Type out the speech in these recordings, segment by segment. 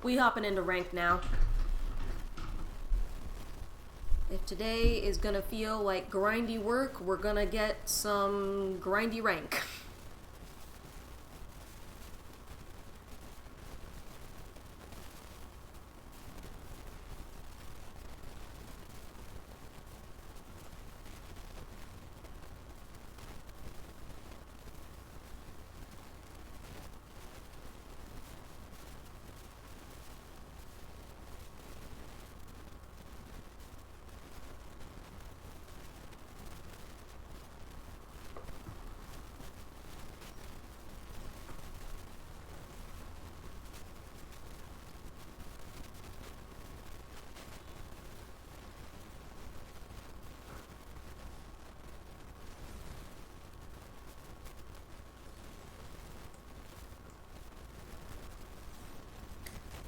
We hopping into rank now. If today is gonna feel like grindy work, we're gonna get some grindy rank.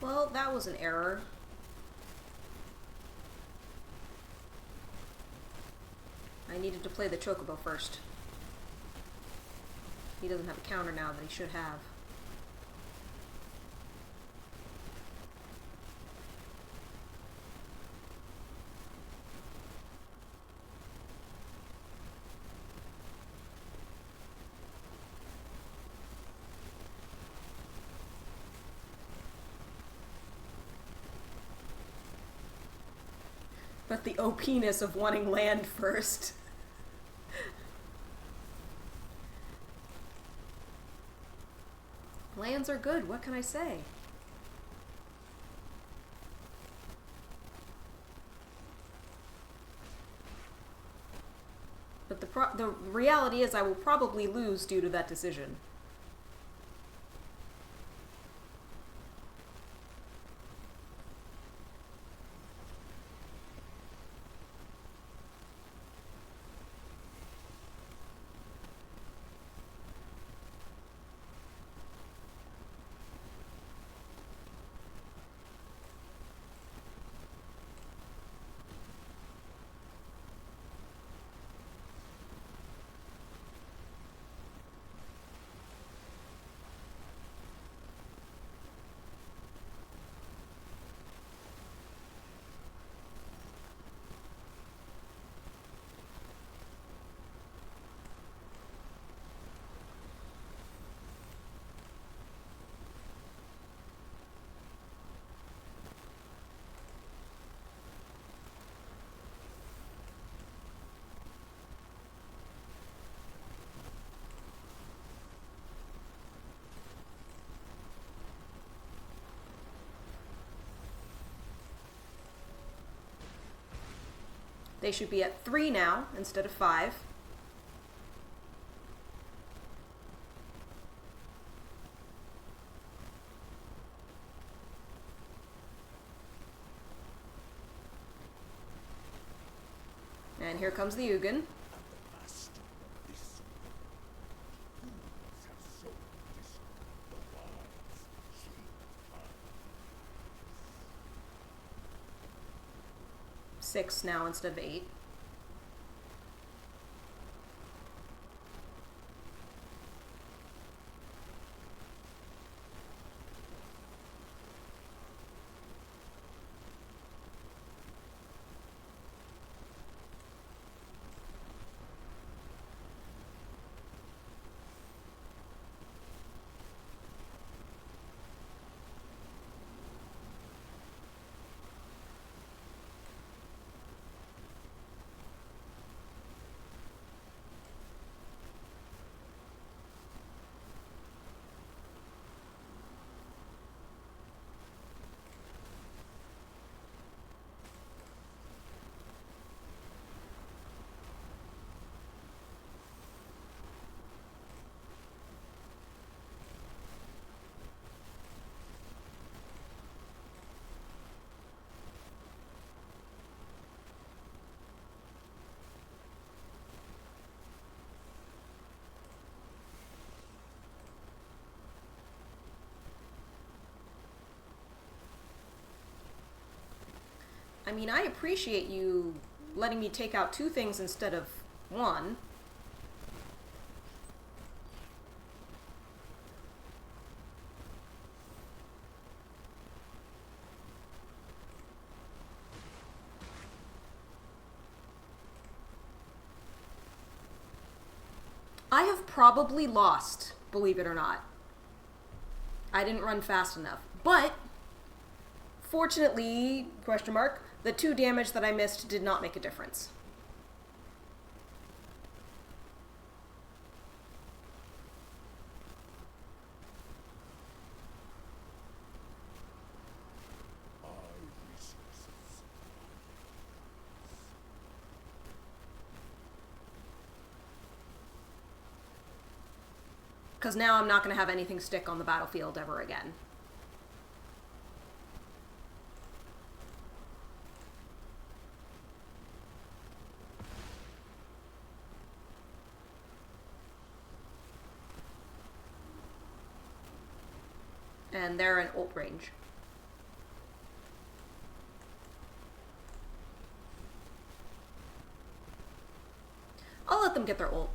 Well, that was an error. I needed to play the Chocobo first. He doesn't have a counter now that he should have. But the OP-ness of wanting land first. Lands are good, what can I say? But the reality is I will probably lose due to that decision. They should be at 3 now instead of 5. And here comes the Ugin. Six now instead of 8. I mean, I appreciate you letting me take out 2 things instead of 1. I have probably lost, believe it or not. I didn't run fast enough. But, fortunately, question mark, the 2 damage that I missed did not make a difference. Because now I'm not going to have anything stick on the battlefield ever again. And they're in ult range. I'll let them get their ult.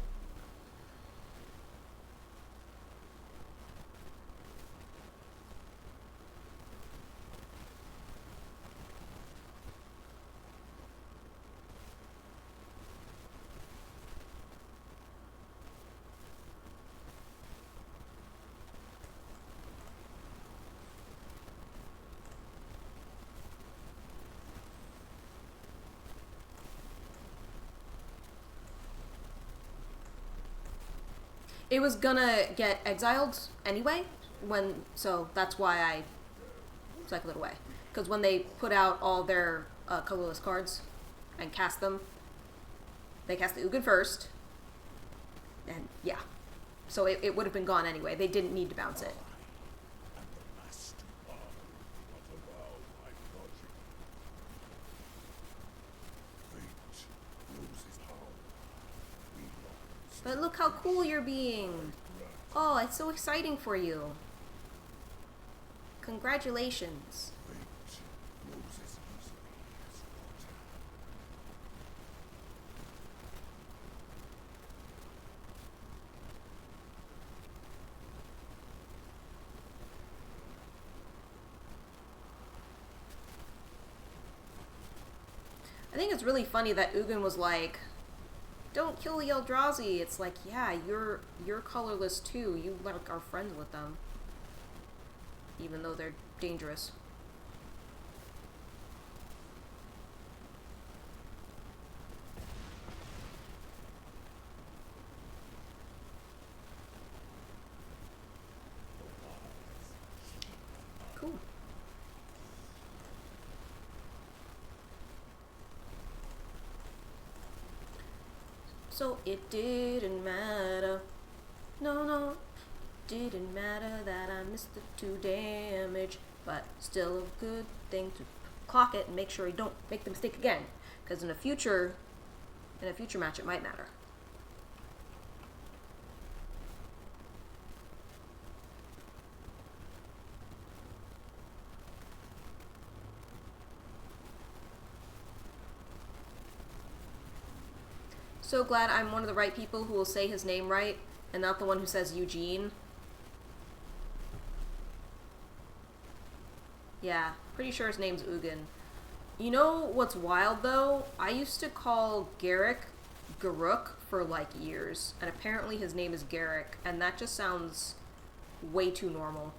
It was gonna get exiled anyway, so that's why I cycled it away. Because when they put out all their colorless cards and cast them, they cast the Ugin first, and yeah. So it would have been gone anyway. They didn't need to bounce it. But look how cool you're being. Oh, it's so exciting for you. Congratulations. I think it's really funny that Ugin was like, don't kill the Eldrazi. It's like, yeah, you're colorless too. You like are friends with them. Even though they're dangerous. Cool. So it didn't matter. No, didn't matter that I missed the 2 damage, but still a good thing to clock it and make sure you don't make the mistake again, because in a future match it might matter. So glad I'm one of the right people who will say his name right, and not the one who says Eugene. Yeah, pretty sure his name's Ugin. You know what's wild, though? I used to call Garrick Garuk for, like, years, and apparently his name is Garrick, and that just sounds way too normal.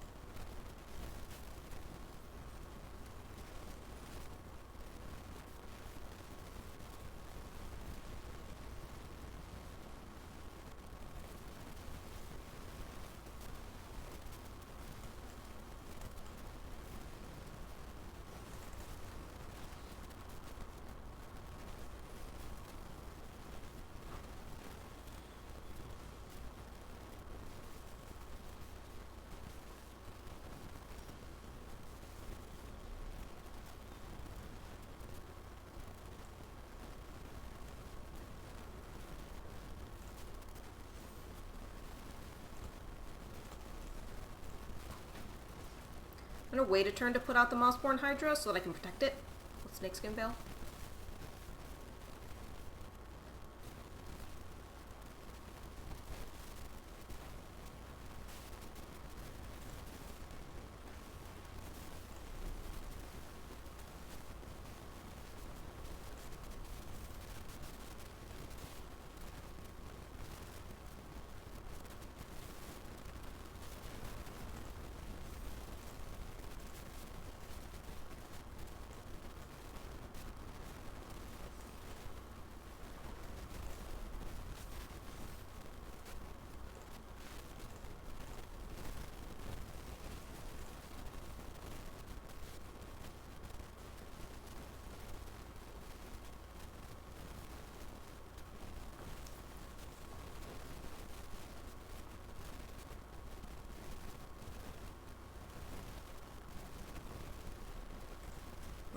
I'm gonna wait a turn to put out the Mossborn Hydra so that I can protect it with Snakeskin Veil.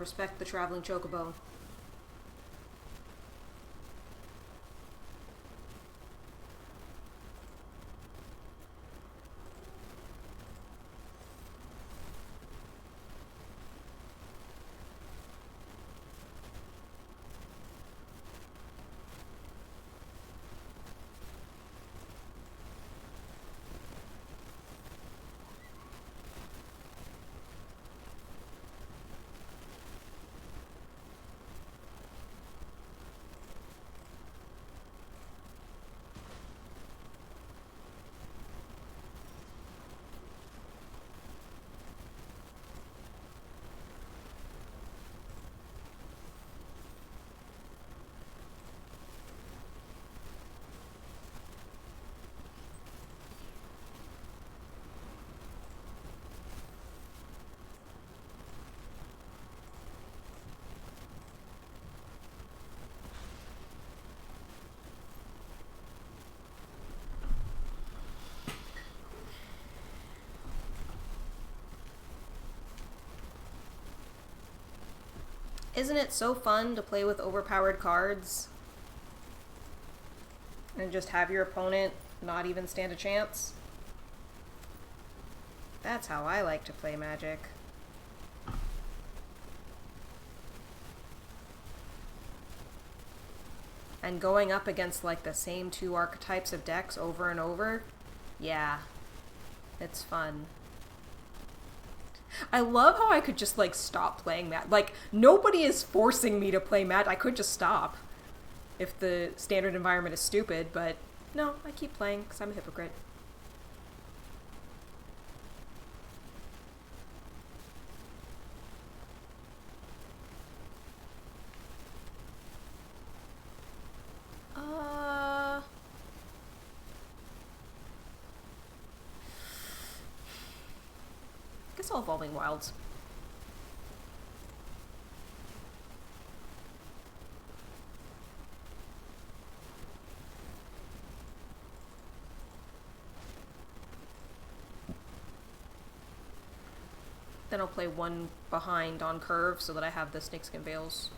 Respect the traveling chocobo. Isn't it so fun to play with overpowered cards? And just have your opponent not even stand a chance? That's how I like to play Magic. And going up against like the same two archetypes of decks over and over, yeah, it's fun. I love how I could just like stop playing Magic. Like nobody is forcing me to play Magic. I could just stop if the standard environment is stupid, but no, I keep playing because I'm a hypocrite. Guess all Evolving Wilds. Then I'll play one behind on curve so that I have the Snakeskin Veils.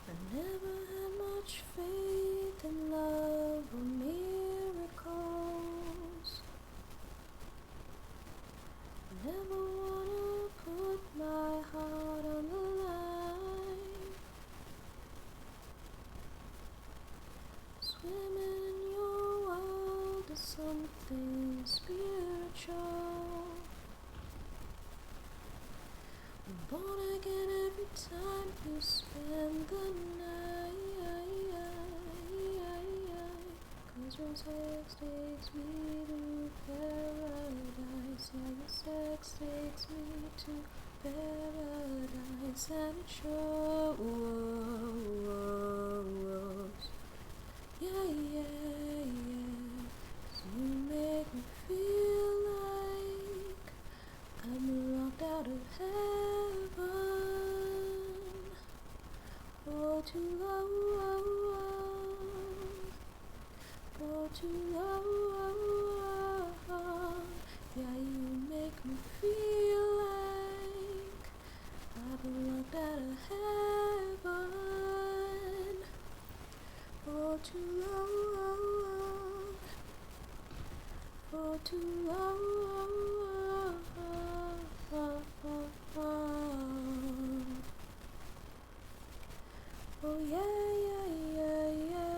I never had much faith in love or miracles. I never wanna put my heart on the line. Swimming in your world is something spiritual. I'm born again every time you spend the night. 'Cause your sex takes me to paradise. Yeah, your sex takes me to paradise. And it shows. Yeah, yeah, yeah. 'Cause you make me feel like I'm locked out of heaven. Oh, too low. too long. Yeah, you make me feel like I belong out of heaven. For too long. For too long. Oh yeah, yeah, yeah, yeah.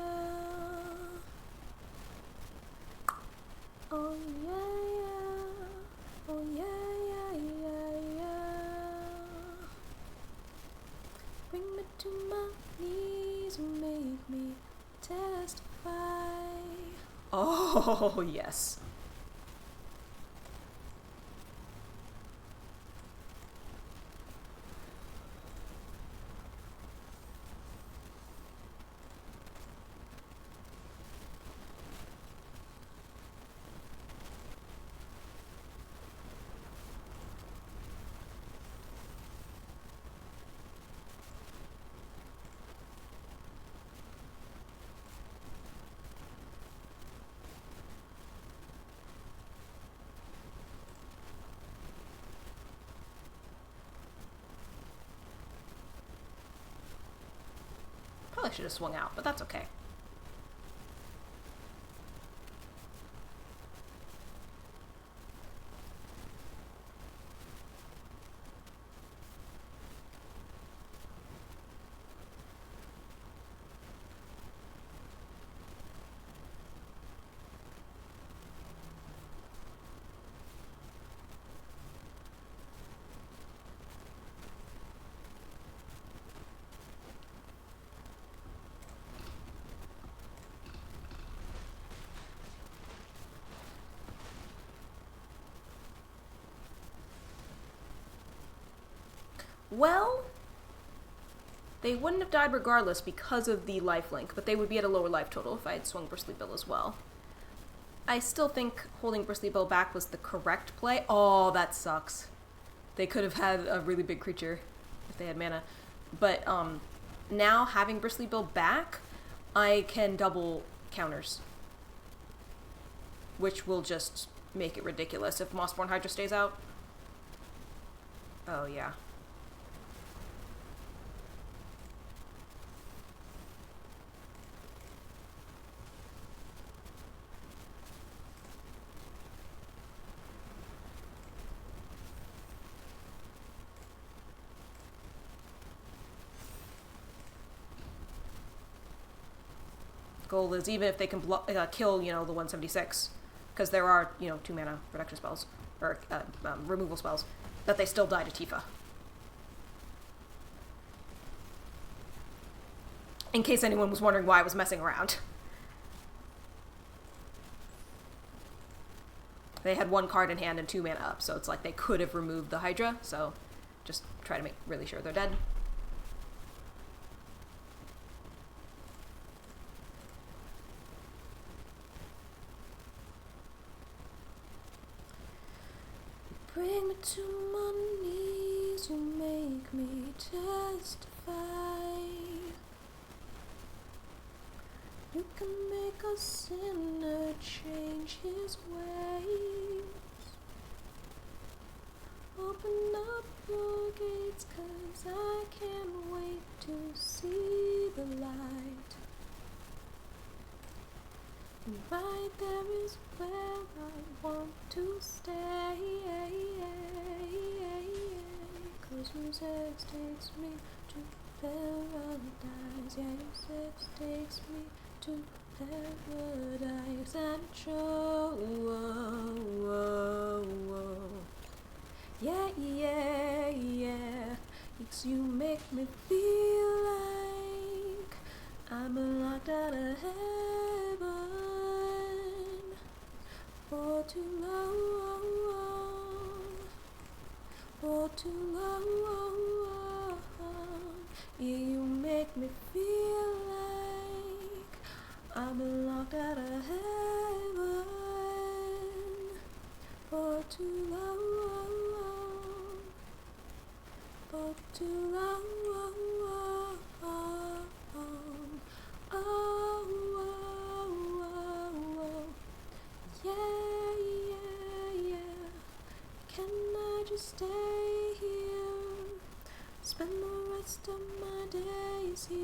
Oh yeah, yeah. Oh yeah, yeah, yeah, yeah. Bring me to my knees and make me testify. Oh yes. Probably should have swung out, but that's okay. Well, they wouldn't have died regardless because of the lifelink, but they would be at a lower life total if I had swung Bristly Bill as well. I still think holding Bristly Bill back was the correct play. Oh, that sucks. They could have had a really big creature if they had mana. But now having Bristly Bill back, I can double counters, which will just make it ridiculous if Mossborn Hydra stays out. Oh, yeah. Goal is even if they can kill, the 176, because there are, 2 mana reduction spells, or removal spells, that they still die to Tifa. In case anyone was wondering why I was messing around. They had 1 card in hand and 2 mana up, so it's like they could have removed the Hydra, so just try to make really sure they're dead. Bring me to my knees, you make me testify. You can make a sinner change his ways. Open up your gates, 'cause I can't wait to see the light. And right there is where I want to stay. 'Cause your sex takes me to paradise. Yeah, your sex takes me to paradise. And yeah, yeah, yeah. It's you make me feel like I'm locked out of heaven. For too long, for too long. Yeah, you make me feel like I'm locked out of heaven. For too long, for too long. Oh, oh, oh, oh. just stay here? Spend the rest of my days here.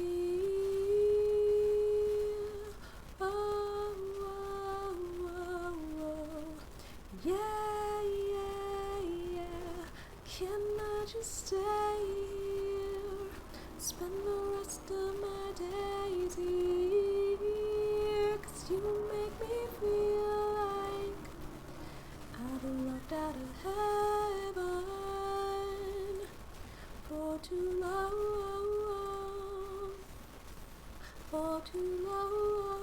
Oh, oh, oh, oh. Yeah, yeah, yeah. Can I just stay here? Spend the rest of my days here. 'Cause you make me feel like I've been locked out of heaven for too long, for too long.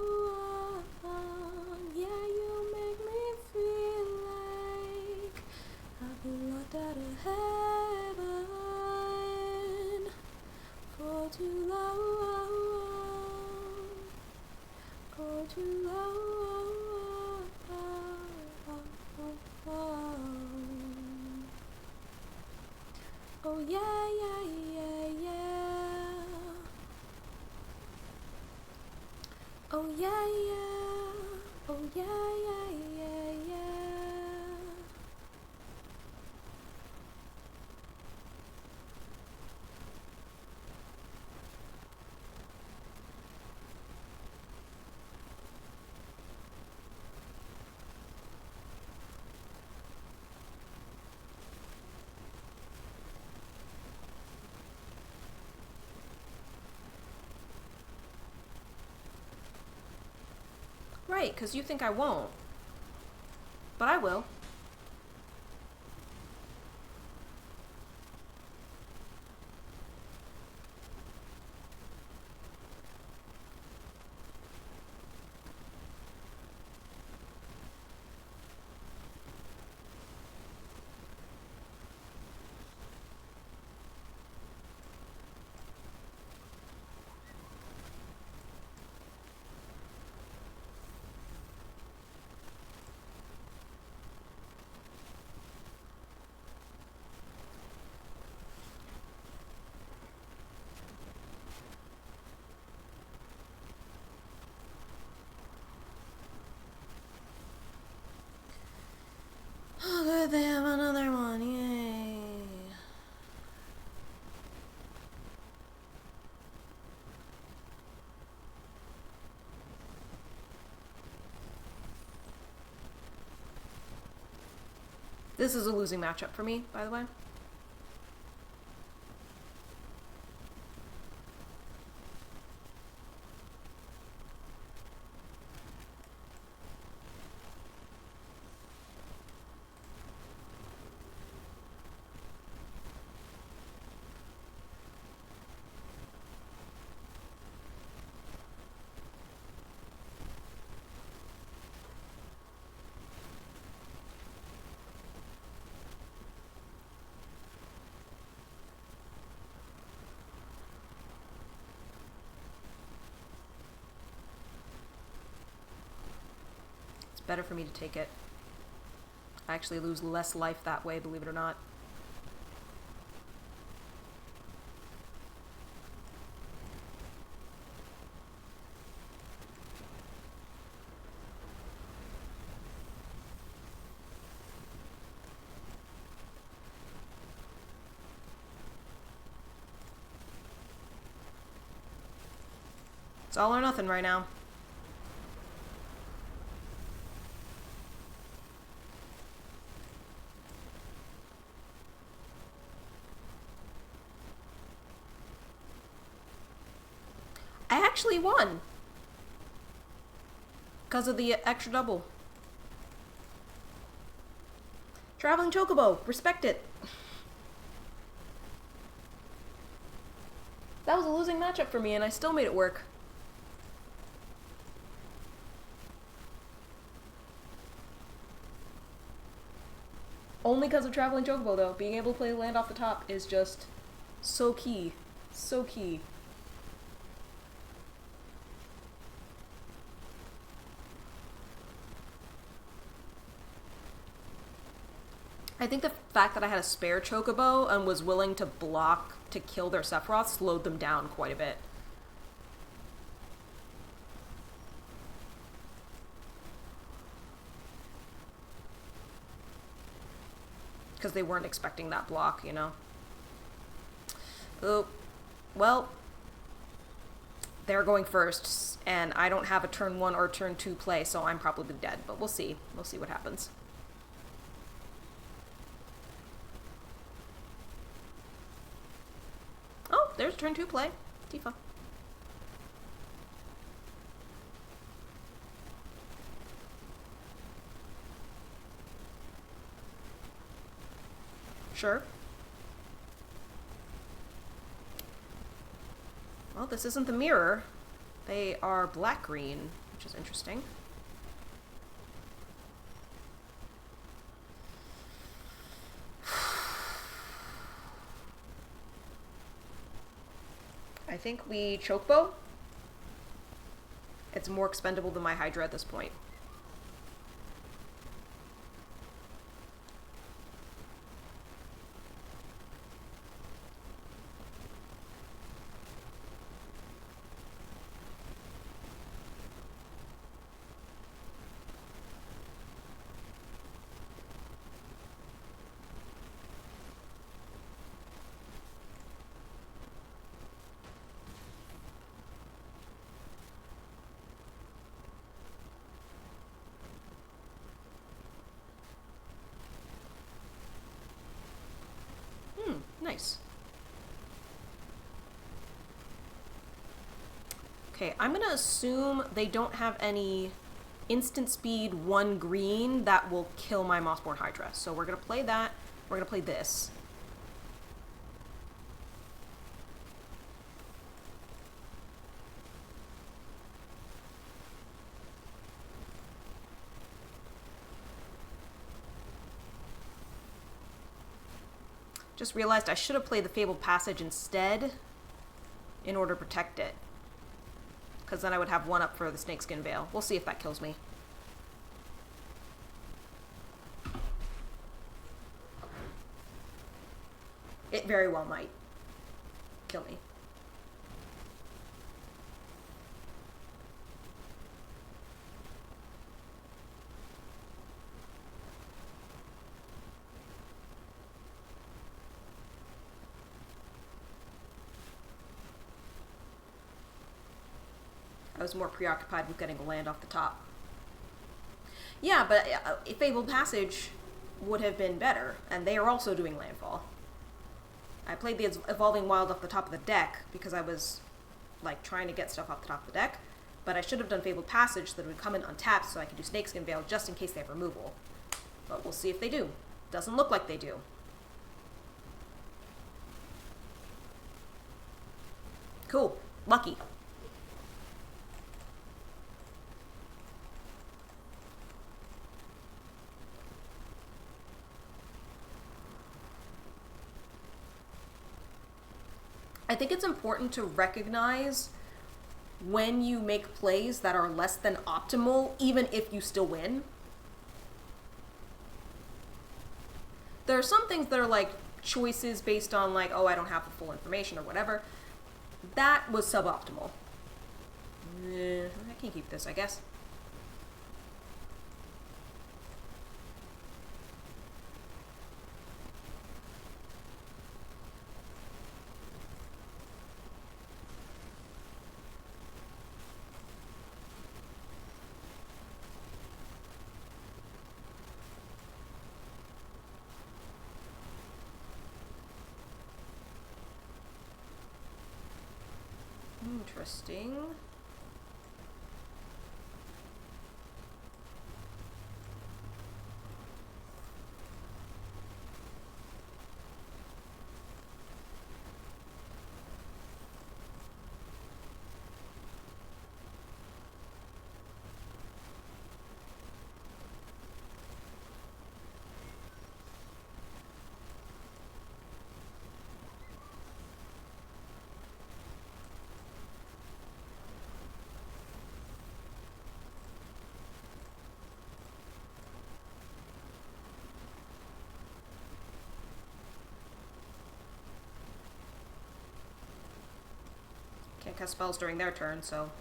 Yeah, you make me feel like I've been locked out of heaven for too long, for too long. Oh yeah, yeah, yeah, yeah. Oh yeah, yeah. Oh yeah, yeah, yeah, yeah. Right, 'cause you think I won't. But I will. Oh, good, they have another one, yay. This is a losing matchup for me, by the way. It's better for me to take it. I actually lose less life that way, believe it or not. It's all or nothing right now. I actually won! Because of the extra double. Traveling Chocobo, respect it. That was a losing matchup for me and I still made it work. Only because of Traveling Chocobo though. Being able to play land off the top is just so key. So key. I think the fact that I had a spare Chocobo and was willing to block to kill their Sephiroth slowed them down quite a bit. Because they weren't expecting that block, you know? Oh, well, they're going first, and I don't have a turn 1 or turn 2 play, so I'm probably dead, but we'll see. We'll see what happens. Oh, there's turn 2 play. Tifa. Sure. Well, this isn't the mirror. They are black-green, which is interesting. I think we Chokebo. It's more expendable than my Hydra at this point. Nice. Okay, I'm gonna assume they don't have any instant speed 1 green that will kill my Mossborn Hydra. So we're gonna play that. We're gonna play this. Just realized I should have played the Fabled Passage instead in order to protect it. Because then I would have 1 up for the Snakeskin Veil. We'll see if that kills me. It very well might kill me. I was more preoccupied with getting a land off the top. Yeah, but Fabled Passage would have been better, and they are also doing Landfall. I played the Evolving Wild off the top of the deck because I was, like, trying to get stuff off the top of the deck, but I should have done Fabled Passage so that it would come in untapped so I could do Snakeskin Veil just in case they have removal. But we'll see if they do. Doesn't look like they do. Cool. Lucky. I think it's important to recognize when you make plays that are less than optimal, even if you still win. There are some things that are like choices based on like, oh, I don't have the full information or whatever. That was suboptimal. I can keep this, I guess. Interesting. Can't cast spells during their turn, so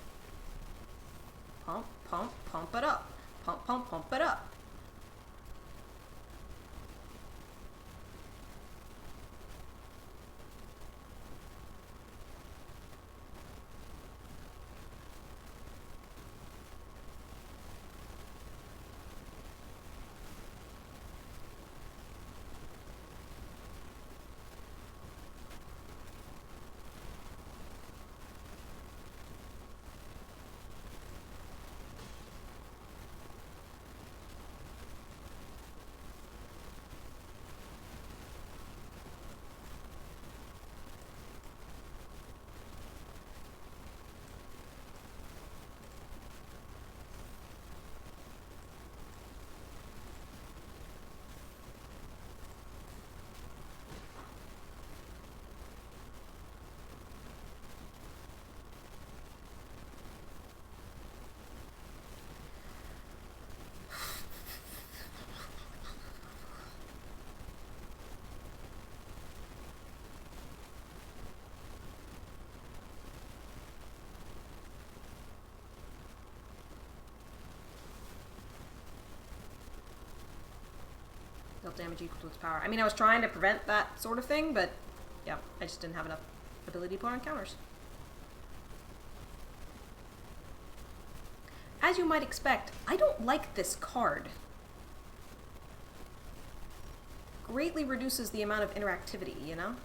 pump, pump, pump it up. Pump, pump, pump it up. damage equal to its power. I mean, I was trying to prevent that sort of thing, but yeah, I just didn't have enough ability to put on counters. As you might expect, I don't like this card. Greatly reduces the amount of interactivity, you know?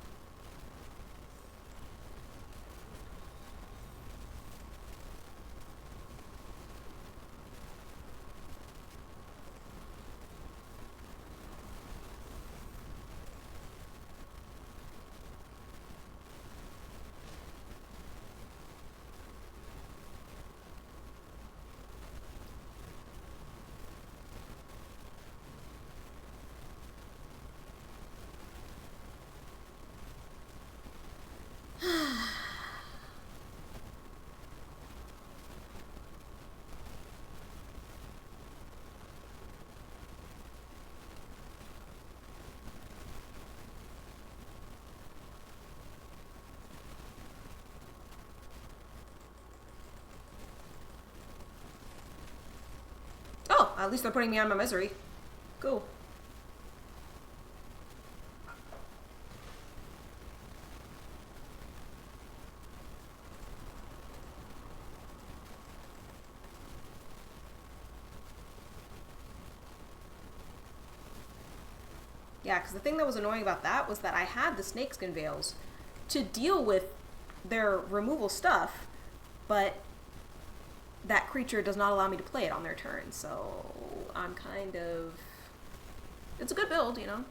Oh, at least they're putting me on my misery. Cool. Yeah, because the thing that was annoying about that was that I had the snakeskin veils to deal with their removal stuff, but that creature does not allow me to play it on their turn, so I'm kind of... It's a good build, you know?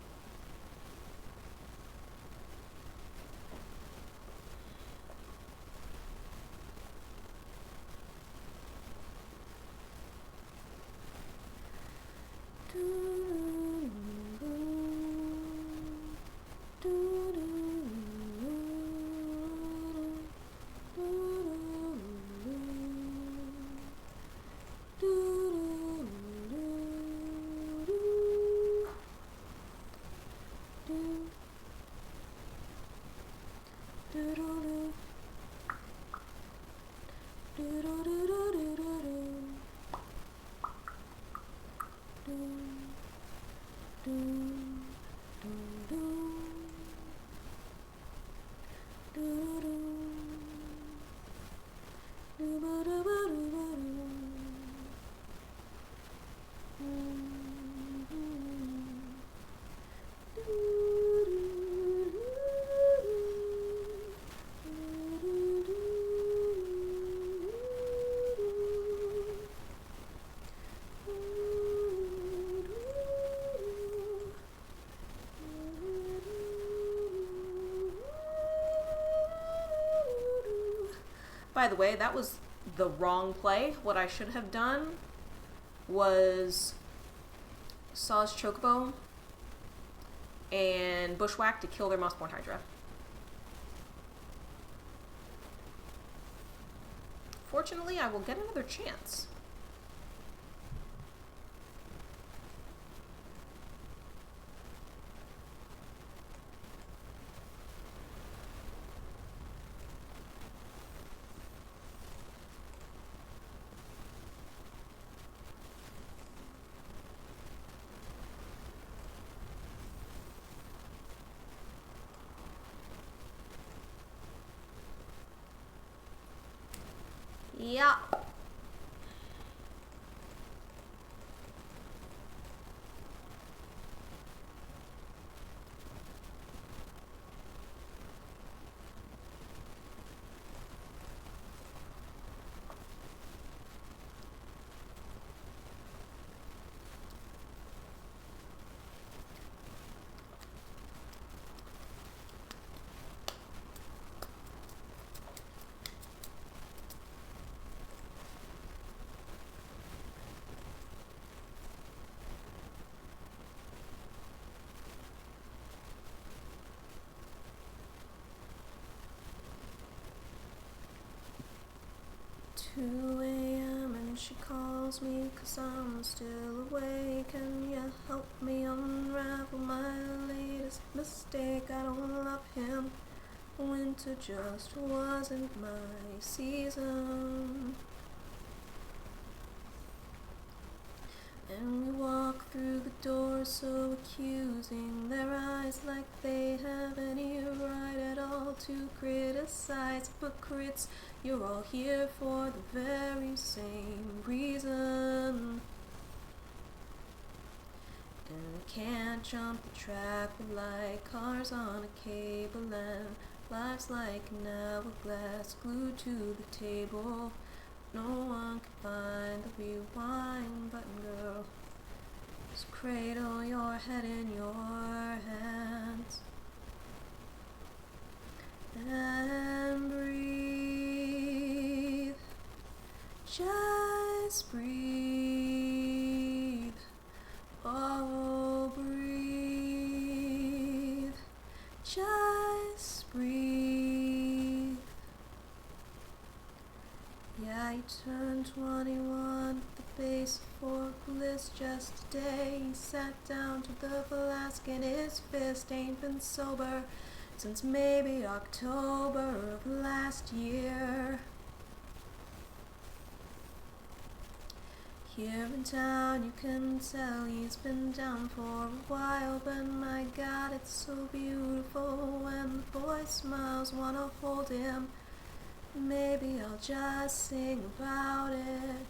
By the way, that was the wrong play. What I should have done was Saw's Chocobo and Bushwhack to kill their Mossborn Hydra. Fortunately, I will get another chance. Yeah. Two a.m. and she calls me 'cause I'm still awake. Can you help me unravel my latest mistake? I don't love him. Winter just wasn't my season. And we walk through the door so accusing, their eyes like they have any right at all to criticize. Hypocrites, you're all here for the very same reason. And we can't jump the track, we're like cars on a cable, and life's like an hourglass glued to the table. No one can find the rewind button, girl. Just cradle your head in your hands and breathe. Just breathe. Oh, breathe. Just breathe. Yeah, you turned 21 at the base of Fort Bliss just today. He sat down to the flask in his fist. Ain't been sober since maybe October of last year. Here in town you can tell he's been down for a while, but my God, it's so beautiful when the boy smiles, wanna hold him. Maybe I'll just sing about it.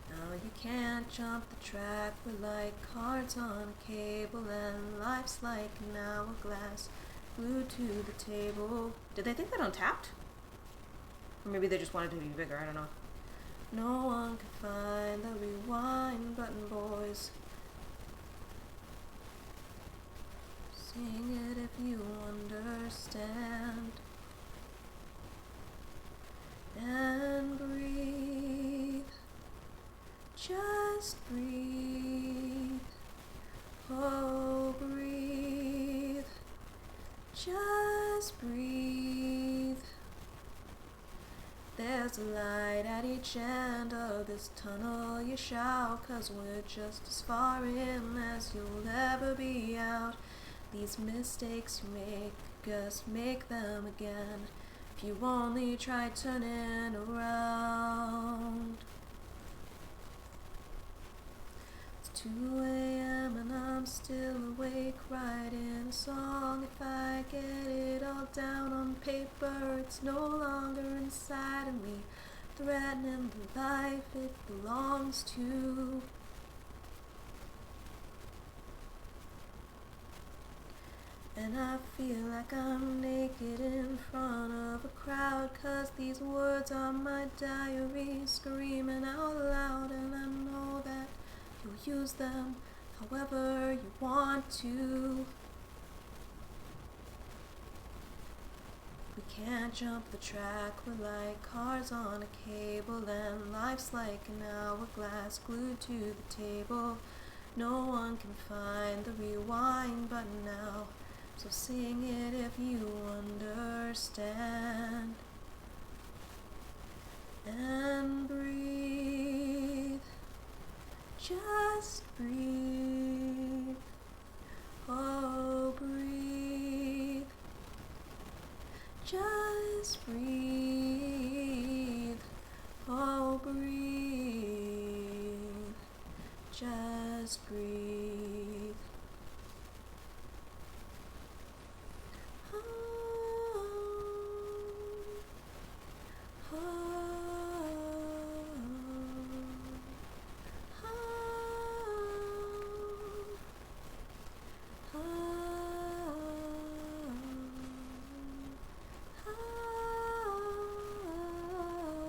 No, you can't jump the track, we're like cards on a cable, and life's like an hourglass glued to the table. Did they think that untapped? Or maybe they just wanted to be bigger, I don't know. No one can find the rewind button, boys. Sing it if you understand. And breathe. Just breathe. Oh, breathe. Just breathe. There's a light at each end of this tunnel you shout, 'cause we're just as far in as you'll ever be out. These mistakes you make, just make them again. If you only try turning around. It's 2 a.m. and I'm still awake writing a song. If I get it all down on paper, it's no longer inside of me, threatening the life it belongs to. And I feel like I'm naked in front of a crowd, 'cause these words are my diary, screaming out loud, and I know that you'll use them however you want to. We can't jump the track, we're like cars on a cable, and life's like an hourglass glued to the table. No one can find the rewind button now, so sing it if you understand. And breathe. Just breathe. Oh, breathe. Just breathe. Oh, breathe. Just breathe.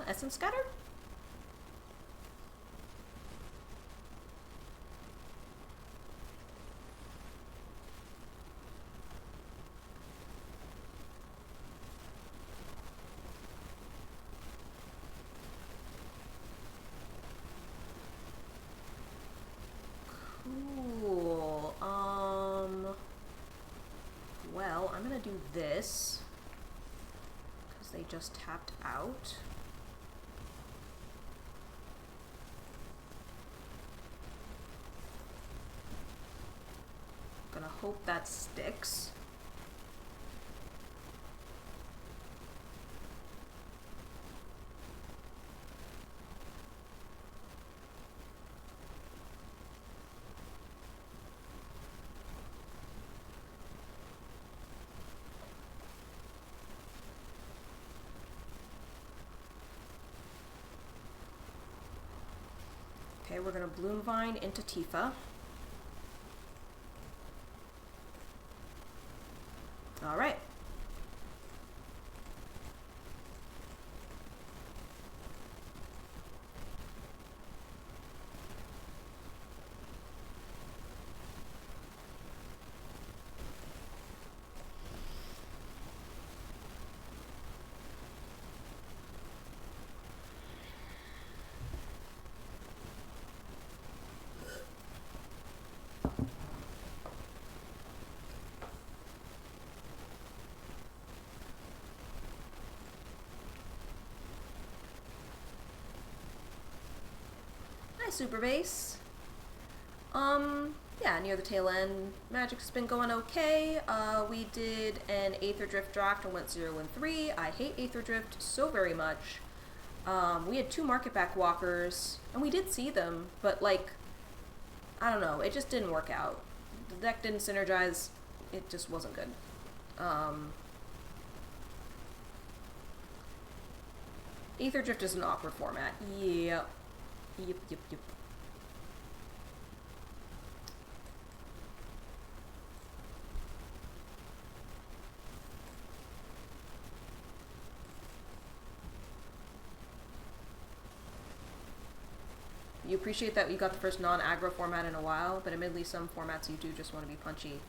Essence scatter? Cool. Well, I'm gonna do this because they just tapped out. Gonna hope that sticks. Okay, we're gonna Bloom Vine into Tifa. Alright. Hi, Super Base. Yeah, near the tail end, Magic's been going okay. We did an Aether Drift draft and went 0 and 3. I hate Aether Drift so very much. We had 2 market back walkers, and we did see them, but like, I don't know, it just didn't work out. The deck didn't synergize, it just wasn't good. Aether Drift is an awkward format. Yep. Yep. You appreciate that you got the first non-aggro format in a while, but admittedly some formats you do just want to be punchy.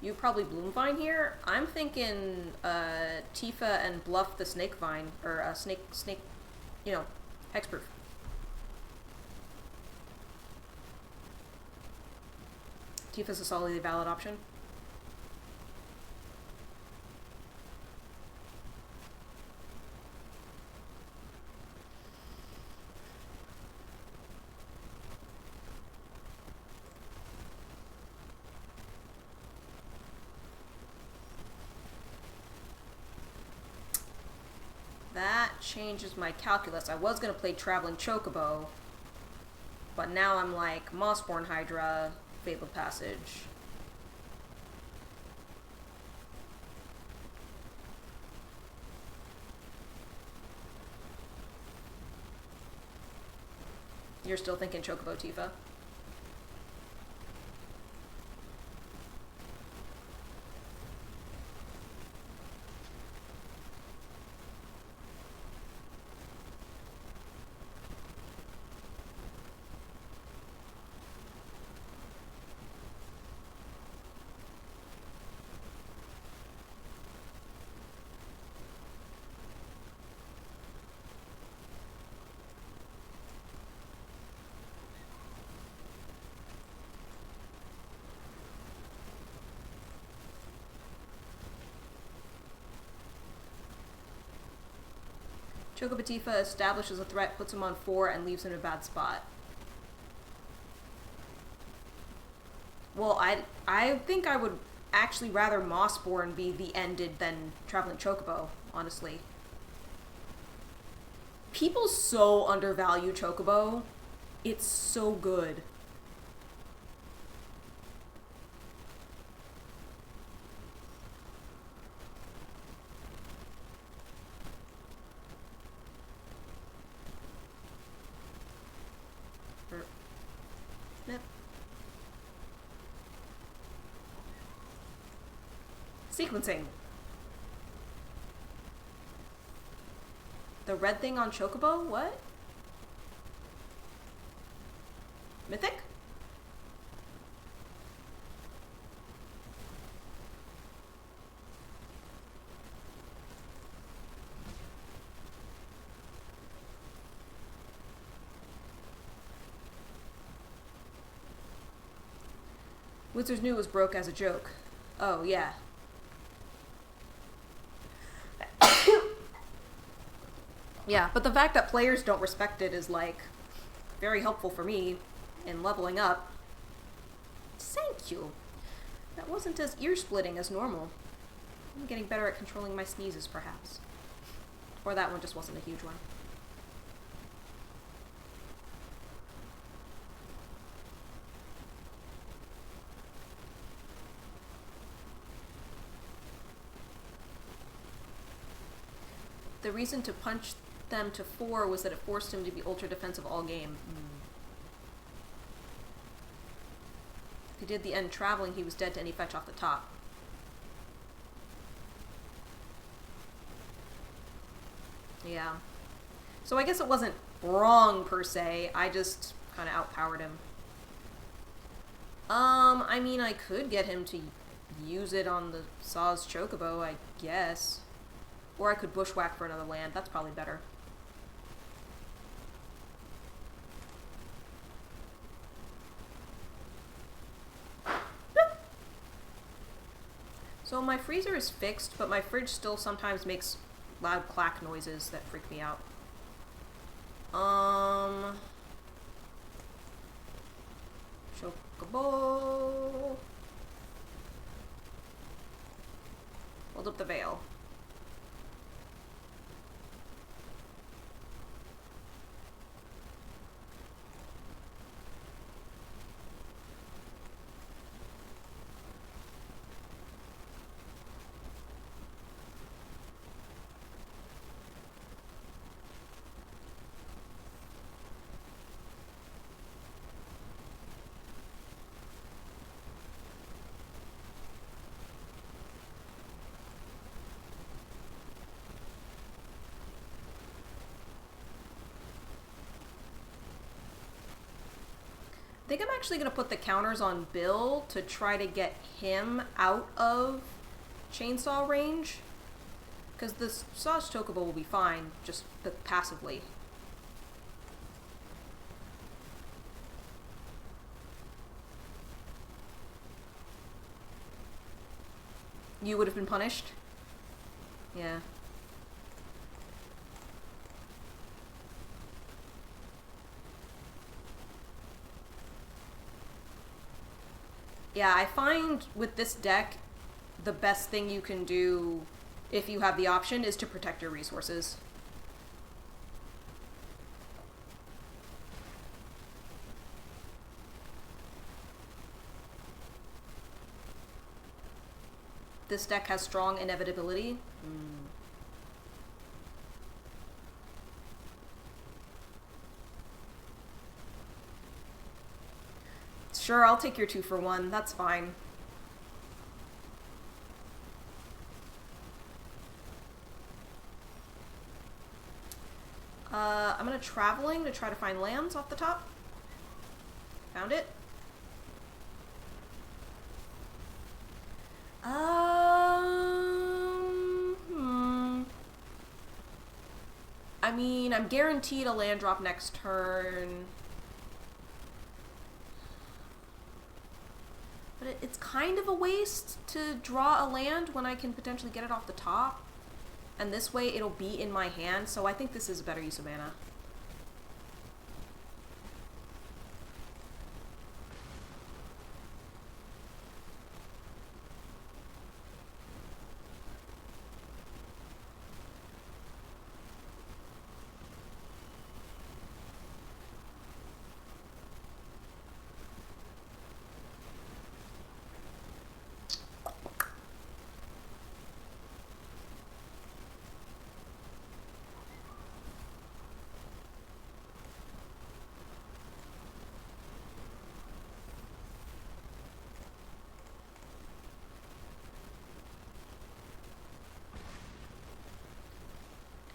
You probably Bloom Vine here. I'm thinking Tifa and Bluff the Snake Vine, or Snake, you know, Hexproof. Tifa's a solidly valid option. That changes my calculus. I was going to play Traveling Chocobo, but now I'm like Mossborn Hydra, Fabled Passage. You're still thinking Chocobo Tifa? Chocobo Tifa establishes a threat, puts him on 4, and leaves him in a bad spot. Well, I think I would actually rather Mossborn be the ended than Traveling Chocobo, honestly. People so undervalue Chocobo. It's so good. Yep. Sequencing. The red thing on Chocobo? What? Mythic? Wizards knew it was broke as a joke. Oh, yeah. Yeah, but the fact that players don't respect it is, like, very helpful for me in leveling up. Thank you. That wasn't as ear-splitting as normal. I'm getting better at controlling my sneezes, perhaps. Or that one just wasn't a huge one. The reason to punch them to 4 was that it forced him to be ultra defensive all game. did the end traveling, he was dead to any fetch off the top. Yeah. So I guess it wasn't wrong per se, I just kind of outpowered him. I mean, I could get him to use it on the Saw's Chocobo, I guess. Or I could bushwhack for another land, that's probably better. So my freezer is fixed, but my fridge still sometimes makes loud clack noises that freak me out. Chocobo. Hold up the veil. I think I'm actually going to put the counters on Bill to try to get him out of chainsaw range. Because the Saw's Chocobo will be fine, just passively. You would have been punished? Yeah. Yeah, I find with this deck, the best thing you can do, if you have the option, is to protect your resources. This deck has strong inevitability. Sure, I'll take your 2 for 1. That's fine. I'm gonna traveling to try to find lands off the top. Found it. I mean, I'm guaranteed a land drop next turn. But it's kind of a waste to draw a land when I can potentially get it off the top. And this way it'll be in my hand, so I think this is a better use of mana.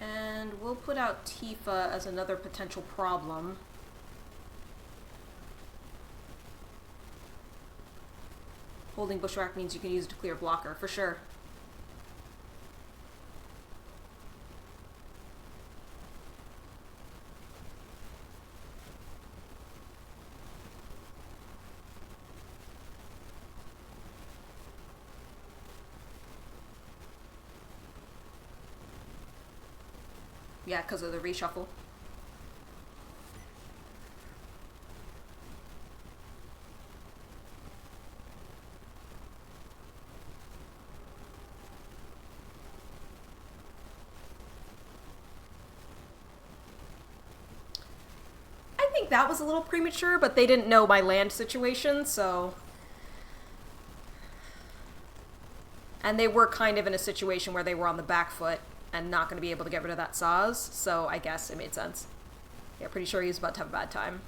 And we'll put out Tifa as another potential problem. Holding Bushwhack means you can use it to clear blocker, for sure. Yeah, because of the reshuffle. I think that was a little premature, but they didn't know my land situation, so... And they were kind of in a situation where they were on the back foot and not going to be able to get rid of that Saw's, so I guess it made sense. Yeah, pretty sure he was about to have a bad time.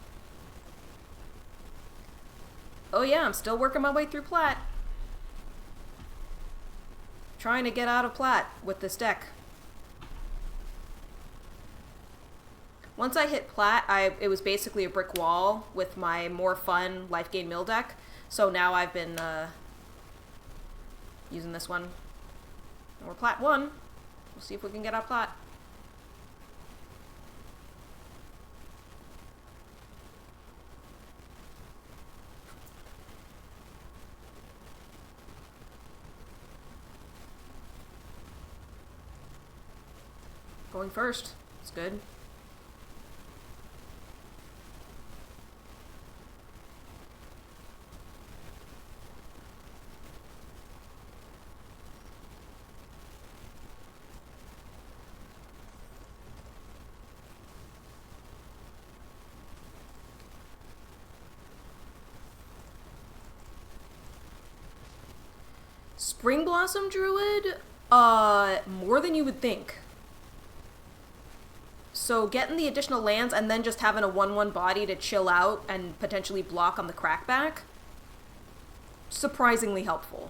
Oh yeah, I'm still working my way through Plat. Trying to get out of Plat with this deck. Once I hit Plat, it was basically a brick wall with my more fun life gain mill deck. So now I've been using this one. And we're Plat 1. We'll see if we can get out Plat. Going first. It's good. Spring Blossom Druid? More than you would think. So getting the additional lands and then just having a 1/1 body to chill out and potentially block on the crackback, surprisingly helpful.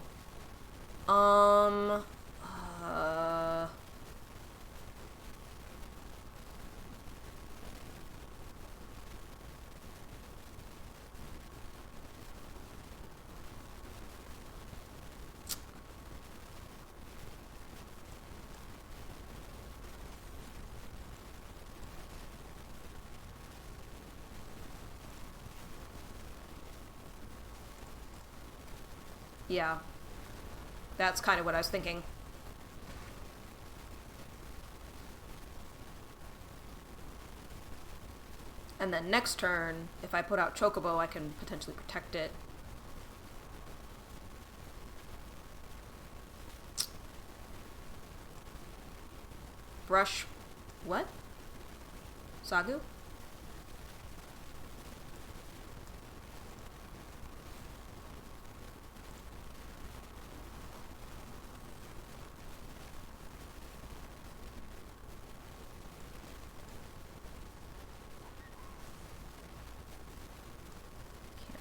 Yeah. That's kind of what I was thinking. And then next turn, if I put out Chocobo, I can potentially protect it. Brush... what? Sagu?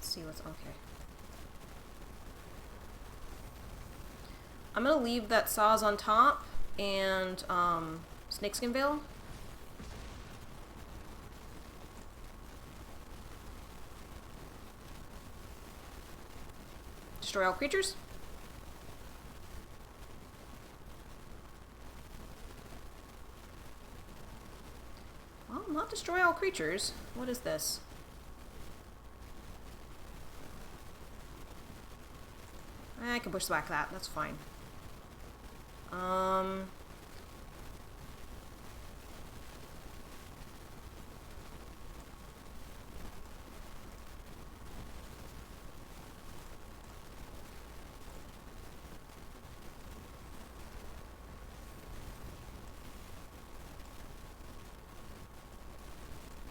See what's okay. I'm gonna leave that Saw's on top and Snakeskin Veil. Destroy all creatures. Well, not destroy all creatures. What is this? I can push back that. That's fine.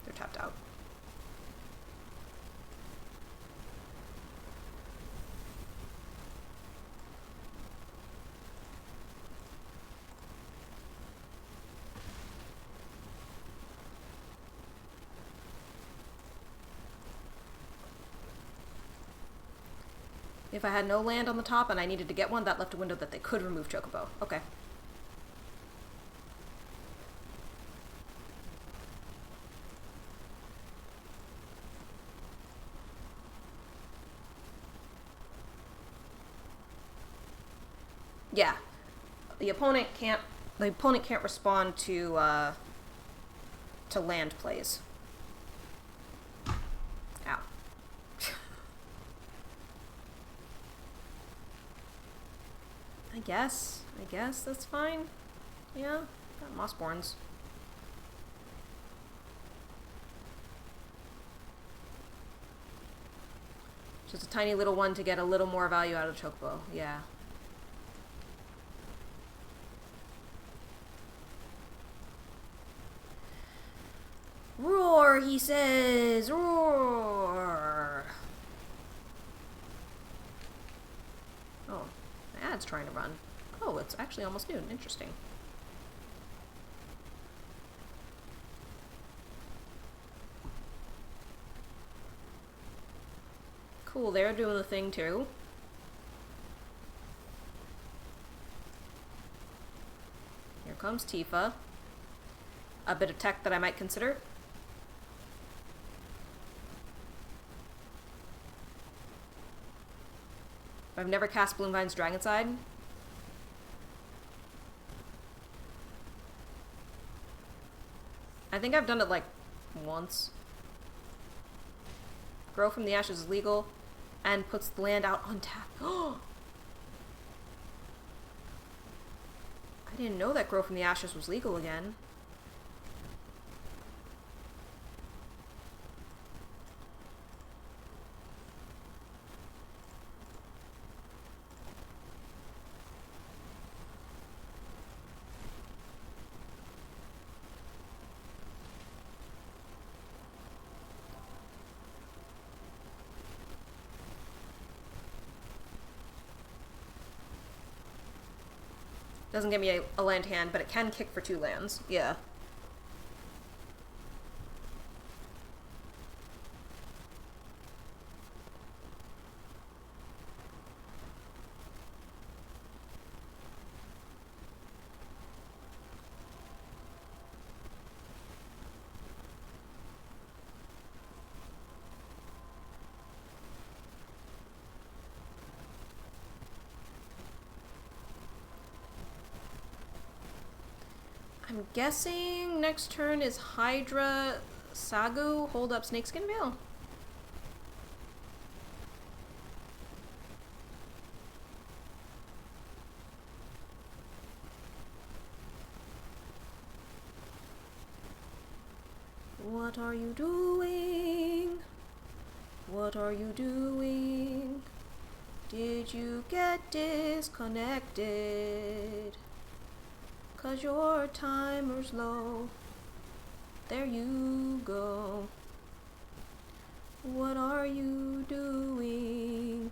They're tapped out. If I had no land on the top and I needed to get one, that left a window that they could remove Chocobo. Okay. Yeah. The opponent can't respond to land plays. Ow. I guess that's fine. Yeah, got Mossborns. Just a tiny little one to get a little more value out of Chocobo. Yeah. Roar, he says! Roar! Oh, the ad's trying to run. Oh, it's actually almost noon. Interesting. Cool, they're doing the thing too. Here comes Tifa. A bit of tech that I might consider. I've never cast Bloomvine's Dragonside. I think I've done it like once. Grow from the Ashes is legal and puts the land out on tap. Oh! I didn't know that Grow from the Ashes was legal again. Doesn't give me a land hand, but it can kick for 2 lands. Yeah. I'm guessing next turn is Hydra Sagu, hold up Snakeskin Veil. What are you doing? What are you doing? Did you get disconnected? 'Cause your timer's low. There you go. What are you doing?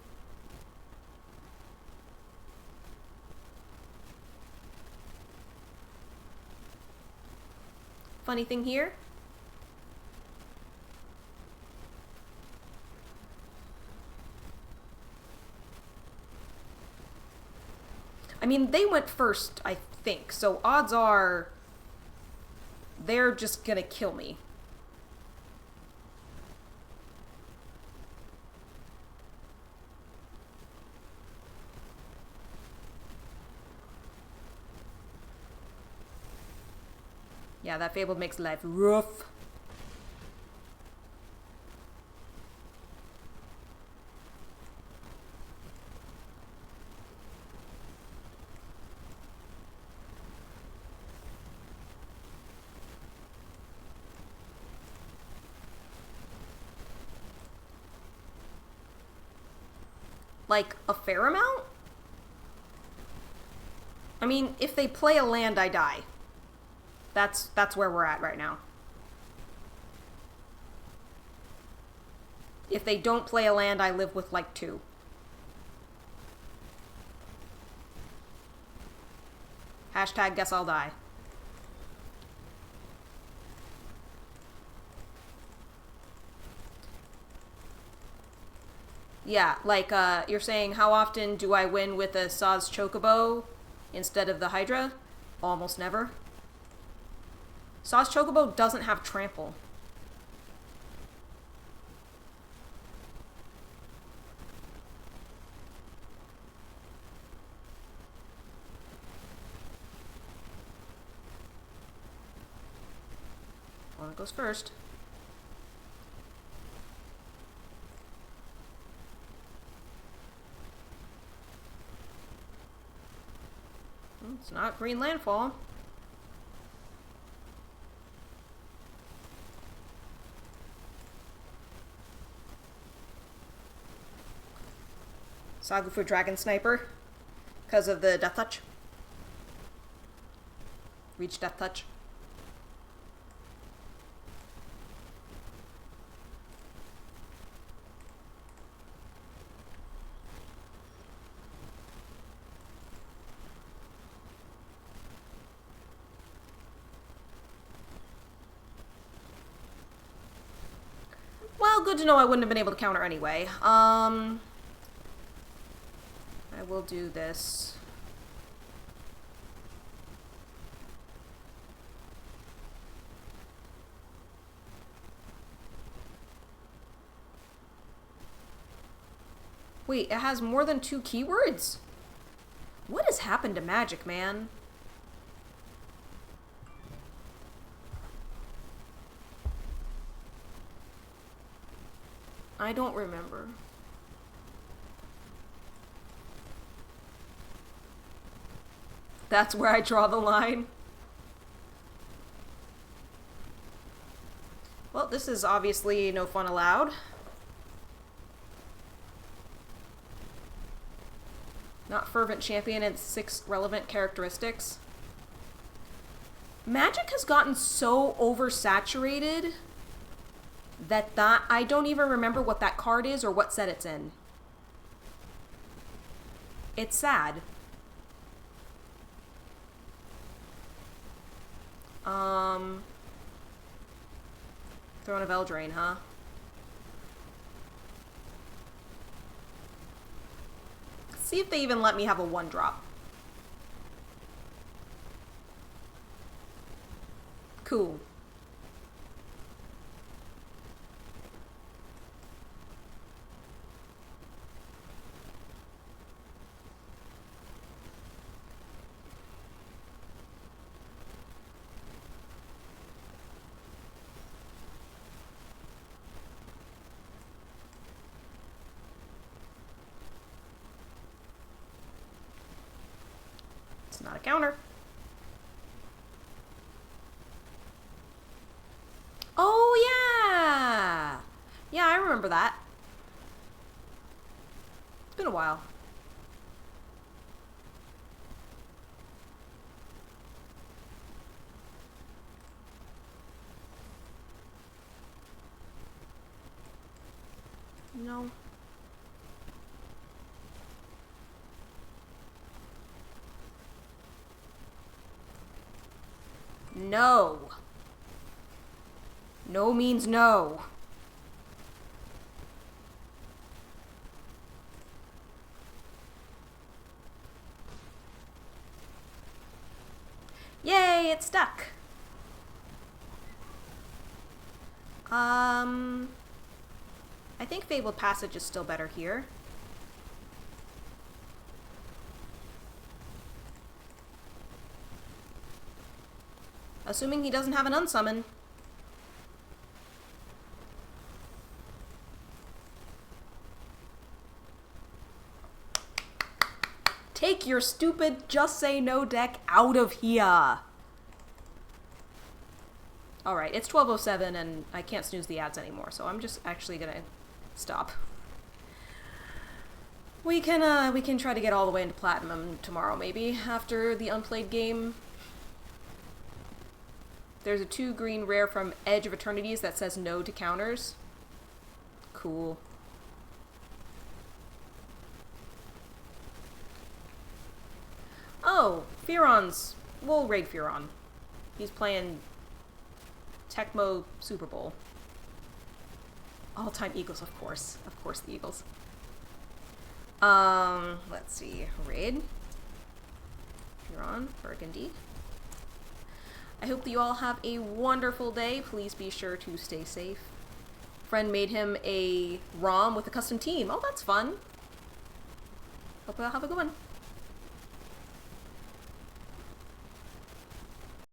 Funny thing here. I mean, they went first, I think, so odds are they're just gonna kill me. Yeah, that Fabled makes life rough. Like, a fair amount? I mean, if they play a land, I die. That's where we're at right now. If they don't play a land, I live with, like, 2. Hashtag guess I'll die. Yeah, like, you're saying, how often do I win with a Saz Chocobo instead of the Hydra? Almost never. Saz Chocobo doesn't have trample. One goes first. It's not green landfall. Sagu for Dragon Sniper. Because of the Death Touch. Reach Death Touch. Well, good to know I wouldn't have been able to counter anyway. I will do this. Wait, it has more than 2 keywords? What has happened to Magic, man? I don't remember. That's where I draw the line. Well, this is obviously no fun allowed. Not fervent champion and 6 relevant characteristics. Magic has gotten so oversaturated that I don't even remember what that card is or what set it's in. It's sad. Throne of Eldraine, huh? See if they even let me have a 1-drop. Cool. Not a counter. Oh, yeah! Yeah, I remember that. It's been a while. No. No. No means no. Yay, it's stuck. I think Fabled Passage is still better here. Assuming he doesn't have an unsummon. Take your stupid Just Say No deck out of here. Alright, it's 12:07 and I can't snooze the ads anymore, so I'm just actually gonna stop. We can try to get all the way into Platinum tomorrow, maybe, after the unplayed game. There's a 2-green rare from Edge of Eternities that says no to counters. Cool. Oh, Fearon's... We'll raid Fearon. He's playing Tecmo Super Bowl. All-time Eagles, of course. Of course the Eagles. Let's see. Raid. Fearon, Burgundy. I hope that you all have a wonderful day. Please be sure to stay safe. Friend made him a ROM with a custom team. Oh, that's fun. Hope you all have a good one.